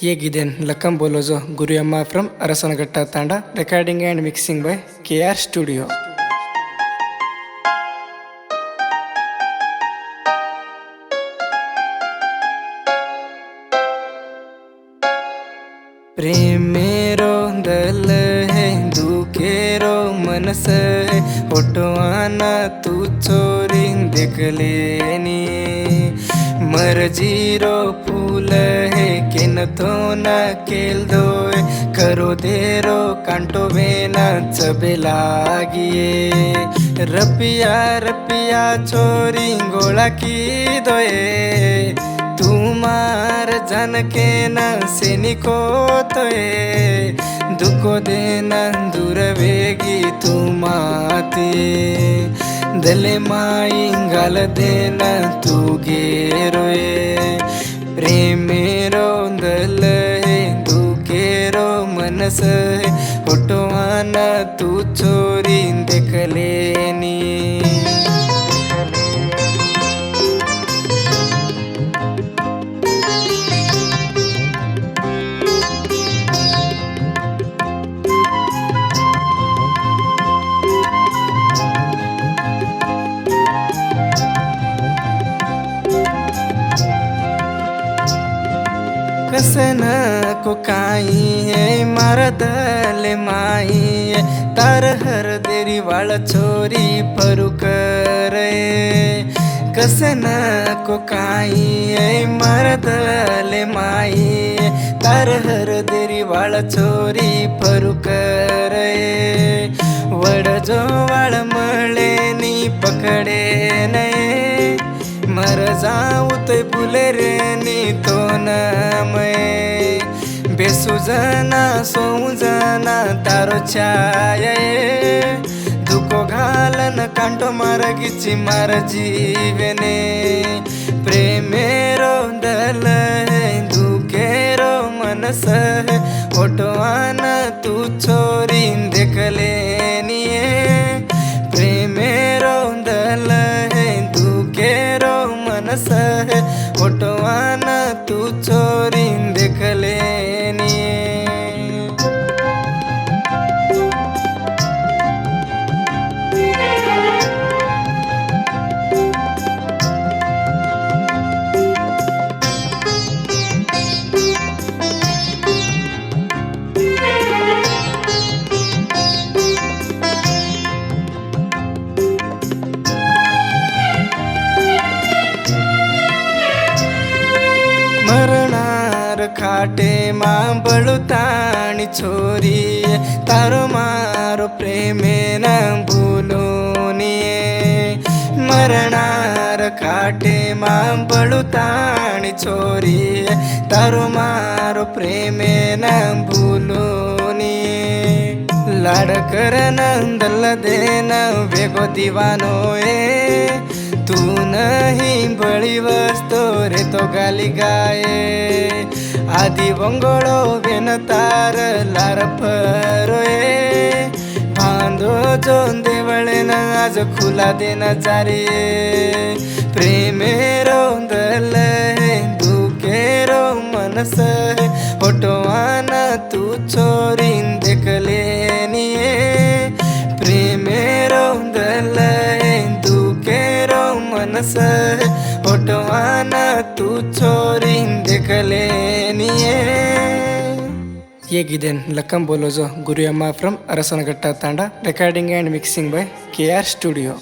ಹೇಗಿದ್ದೇನೆ ಲಕ್ಕಂ ಬೋಲೋಜೋ Guriyamma from Arasanaghatta Tanda recording and mixing by KR studio. प्रेम मेरो दल है दुखेरो मनस है होटवाना तू चोरी देख लेनी मर्जीरो फूल है किन तो न केल दो करो देरो कांटो वेना चबे लागिए रपिया रपिया चोरी गोला की दोए तुमार जन के न सेनिको तोए दुखो देना दूरवेगी तुमाते दले माई गाल देना तू गेरोए प्रेमेरो दल है दुखेरो मनस है होटवाना तू चोरी देख लेनी कसन को काई है मरदल माई है तार हर देरी वाल छोरी परू करे कसन को काई है मरदल माई है तार हर देरी वाल छोरी परू करे वड़ जो वाल मले नी पकड़े ने मर जाऊ तो भूले रे नी तो न मैं बेसुजना सोजना तारो छाया दुखो घालन कांटो मारगिची मार जीवने प्रेमेरो दल है दुखेरो मनस है ओटवाना तू चोरी देख लेनी प्रेमेरो दल है दुखेरो मनस है ओटवाना तू चोरी देख लेनी मरणार खाटे मां बळुताणी छोरी तारो मारो प्रेमे न भूलोनिये मरणार खाटे मां बळुताणी छोरी तारो मारो प्रेमे न भूलोनिये लाड कर नंदल देन वेगो दीवानो तू नहीं बड़ी वस्तो रे तो गाली गाए आदि बंगोड़ो बेन तार लार फरोए बांधो जो देवळे न आज खुला देना जारिए प्रेमेरो दल है दुखेरो मनस है होटवाना तू चोरी देख लेनी प्रेमेरो दल है दुखेरो मनस है होटवाना तू चोरी देख लेनी ಹೇಗಿದ್ದೇನೆ ಲಕ್ಕಂ ಬೋಲೋಜೋ Guriyamma from Arasanaghatta Tanda recording and mixing by KR studio.